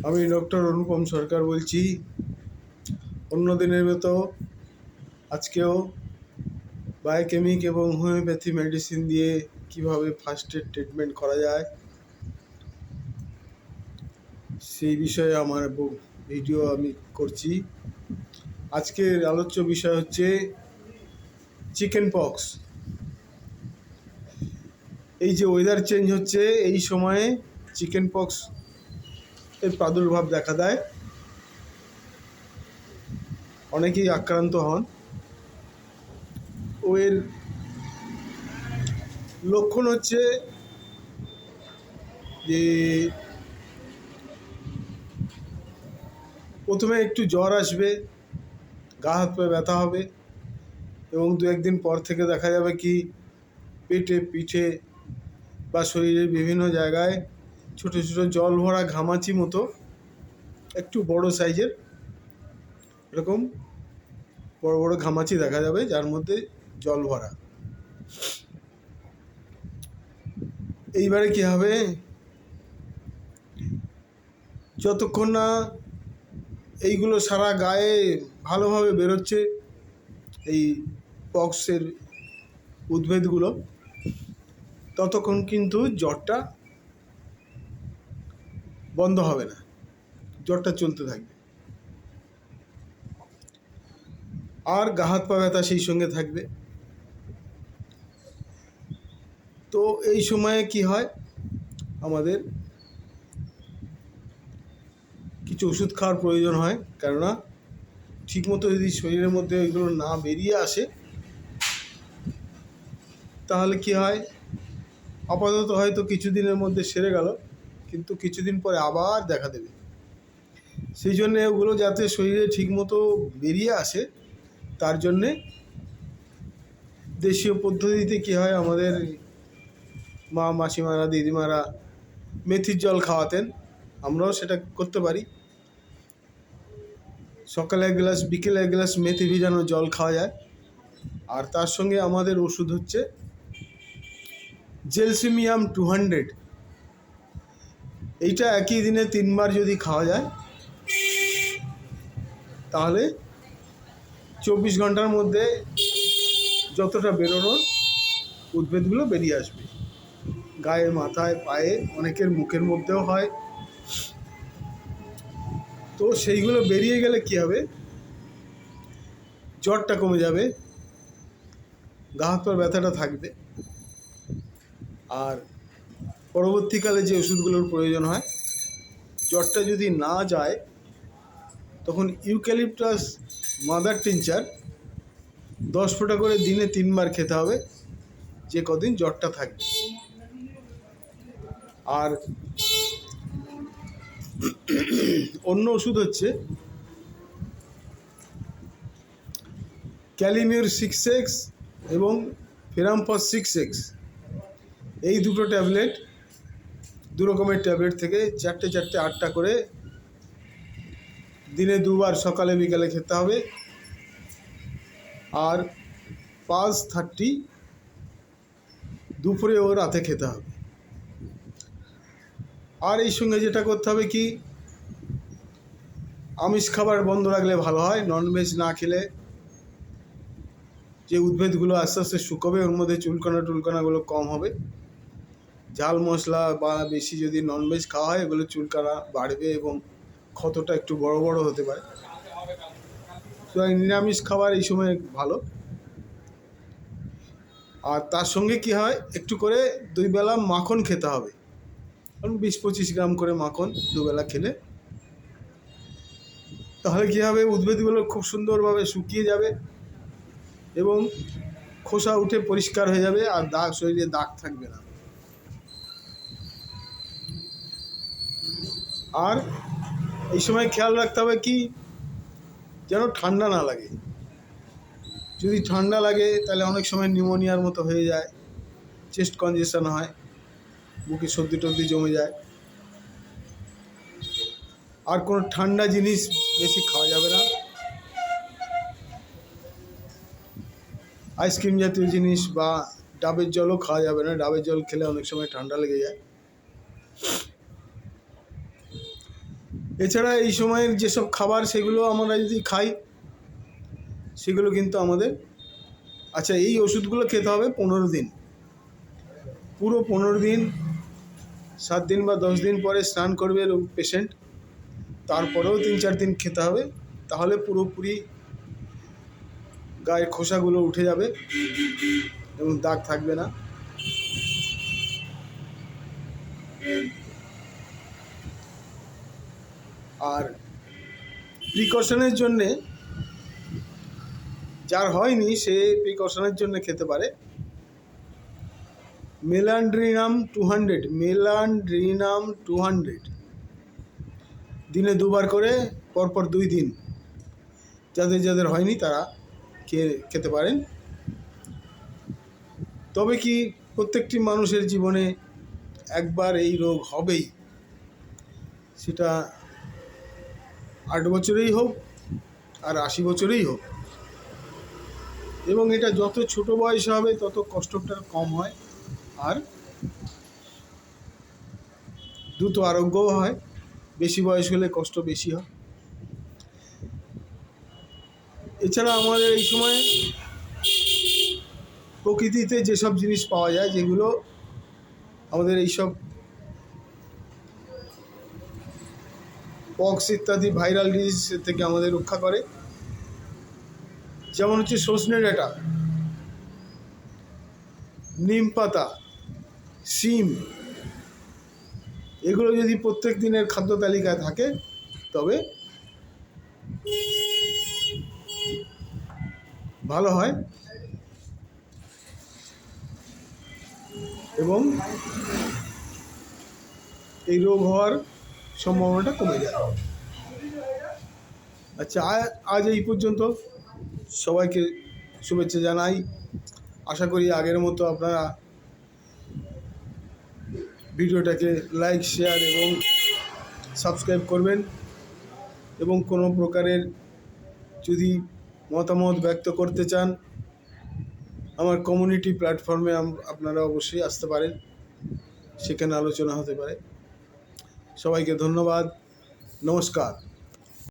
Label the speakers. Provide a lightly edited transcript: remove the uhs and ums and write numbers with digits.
Speaker 1: আমি ডক্টর অনুপম সরকার বলছি। অন্য দিনের মতো আজকেও বায়োকেমিক এবং হোমিওপ্যাথি মেডিসিন দিয়ে কিভাবে ফার্স্ট এড ট্রিটমেন্ট করা যায় সেই বিষয়ে আমার ভিডিও আমি করছি। আজকের আলোচ্য বিষয় হচ্ছে চিকেন পক্স। এই যে ওয়েদার চেঞ্জ হচ্ছে, এই সময়ে চিকেন পক্স এর প্রাদুর্ভাব দেখা দেয়। অনেকেই আক্রান্ত হন। ও এর লক্ষণ হচ্ছে যে প্রথমে একটু জ্বর আসবে, গা হাত পায়ে ব্যথা হবে এবং দু একদিন পর থেকে দেখা যাবে কি পেটে, পিঠে বা শরীরের বিভিন্ন জায়গায় ছোট ছোট জল ভরা ঘামাচি মতো একটু বড় সাইজের এরকম বড় বড় ঘামাচি দেখা যাবে, যার মধ্যে জল ভরা। এইবারে কি হবে, যতক্ষণ না এইগুলো সারা গায়ে ভালোভাবে বেরোচ্ছে, এই পক্সের উদ্ভিদগুলো, ততক্ষণ কিন্তু জ্বরটা বন্ধ হবে না, জ্বরটা চলতে থাকবে। আর গা হাত পা ব্যথা সেই সঙ্গে থাকবে। তো এই সময়ে কি হয়, আমাদের কিছু ওষুধ খাওয়ার প্রয়োজন হয়। কেননা ঠিকমতো যদি শরীরের মধ্যে ওইগুলো না বেরিয়ে আসে, তাহলে কি হয়, আপাতত হয়তো কিছুদিনের মধ্যে সেরে গেল, কিন্তু কিছুদিন পরে আবার দেখা দেবে। সেই জন্যে ওগুলো যাতে শরীরে ঠিকমতো বেরিয়ে আসে, তার জন্যে দেশীয় পদ্ধতিতে কি হয়, আমাদের মা, মাসিমারা, দিদিমারা মেথির জল খাওয়াতেন। আমরাও সেটা করতে পারি। সকালে এক গ্লাস, বিকেলে এক গ্লাস মেথি ভিজানো জল খাওয়া যায়। আর তার সঙ্গে আমাদের ওষুধ হচ্ছে জেলসিমিয়াম 200। এইটা একই দিনে 3 বার যদি খাওয়া যায়, তাহলে 24 ঘন্টার মধ্যে যতটা বেরোনোর উদ্ভিদগুলো বেরিয়ে আসবে। গায়ে, মাথায়, পায়ে, অনেকের মুখের মধ্যেও হয়। তো সেইগুলো বেরিয়ে গেলে কি হবে, জ্বরটা কমে যাবে, গা হাত পা ব্যথাটা থাকবে। আর পরবর্তীকালে যে ওষুধগুলোর প্রয়োজন হয়, জ্বরটা যদি না যায়, তখন ইউক্যালিপটাস মাদার টিনচার 10 ফোঁটা করে দিনে 3 বার খেতে হবে, যে কদিন জ্বরটা থাকবে। আর অন্য ওষুধ হচ্ছে ক্যালিমিউর 6X এবং ফেরামপস 6X। এই দুটো ট্যাবলেট, দু রকমের ট্যাবলেট থেকে 4টে 4টে 8টা করে দিনে 2 বার সকালে বিকালে খেতে হবে। আর 5/30 দুপুরে ও রাতে খেতে হবে। আর এই সঙ্গে যেটা করতে হবে কি, আমিষ খাবার বন্ধ রাখলে ভালো হয়। ননভেজ না খেলে যে উদ্ভিদগুলো আস্তে আস্তে শুকোবে, ওর মধ্যে চুলকানাগুলো কম হবে। ঝাল মশলা বা বেশি যদি ননভেজ খাওয়া হয়, এগুলো চুলকানা বাড়বে এবং ক্ষতটা একটু বড় বড় হতে পারে। সুতরাং নিরামিষ খাবার এই সময় ভালো। আর তার সঙ্গে কি হয়, একটু করে 2 বেলা মাখন খেতে হবে। কারণ 20-25 গ্রাম করে মাখন 2 বেলা খেলে, তাহলে কী হবে, উদ্ভিদগুলো খুব সুন্দরভাবে শুকিয়ে যাবে এবং খোসা উঠে পরিষ্কার হয়ে যাবে, আর শরীরে দাগ থাকবে না। আর এই সময় খেয়াল রাখতে হবে কি, যেন ঠান্ডা না লাগে। যদি ঠান্ডা লাগে, তাহলে অনেক সময় নিউমোনিয়ার মতো হয়ে যায়, চেস্ট কনজেশন হয়, বুকে সর্দি টর্দি জমে যায়। আর কোনো ঠান্ডা জিনিস বেশি খাওয়া যাবে না। আইসক্রিম জাতীয় জিনিস বা ডাবের জলও খাওয়া যাবে না। ডাবের জল খেলে অনেক সময় ঠান্ডা লেগে যায়। এছাড়া এই সময়ের যেসব খাবার সেগুলো আমরা যদি খাই সেগুলো কিন্তু আমাদের, আচ্ছা এই ওষুধগুলো খেতে হবে 15 দিন, পুরো 15 দিন, 7 দিন বা 10 দিন পরে স্নান করবে পেশেন্ট, তারপরেও 3-4 দিন খেতে হবে, তাহলে পুরোপুরি গায়ের খোসাগুলো উঠে যাবে এবং দাগ থাকবে না। আর প্রিকশনের জন্যে, যার হয়নি সে প্রিকশনের জন্য খেতে পারে মেলান্ড্রিনাম 200, মেলান্ড্রিনাম 200 দিনে 2 বার করে পরপর 2 দিন, যাদের হয়নি তারা খেতে পারেন। তবে কি প্রত্যেকটি মানুষের জীবনে একবার এই রোগ হবেই, সেটা 8 বছরেই হোক আর 80 বছরেই হোক, এবং এটা যত ছোট বয়সে হবে তত কষ্টটা কম হয় আর দ্রুত আরোগ্যও হয়, বেশি বয়স হলে কষ্ট বেশি হয়। এছাড়া আমাদের এই সময় প্রকৃতিতে যেসব জিনিস পাওয়া যায়, যেগুলো আমাদের এইসব পক্স ইত্যাদি ভাইরাল ডিজিজ থেকে আমাদের রক্ষা করে, যেমন হচ্ছে সজনে ডাঁটা, নিম পাতা, শিম, এগুলো যদি প্রত্যেক দিনের খাদ্য তালিকায় থাকে তবে ভালো হয় এবং এই রোগ হওয়ার সম্ভাবনাটা কমে যায়। আচ্ছা, আজ এই পর্যন্ত, সবাইকে শুভেচ্ছা জানাই। আশা করি আগের মতো আপনারা ভিডিওটাকে লাইক, শেয়ার এবং সাবস্ক্রাইব করবেন, এবং কোনো প্রকারের যদি মতামত ব্যক্ত করতে চান আমার কমিউনিটি প্ল্যাটফর্মে আপনারা অবশ্যই আসতে পারেন, সেখানে আলোচনা হতে পারে। সবাইকে ধন্যবাদ, নমস্কার।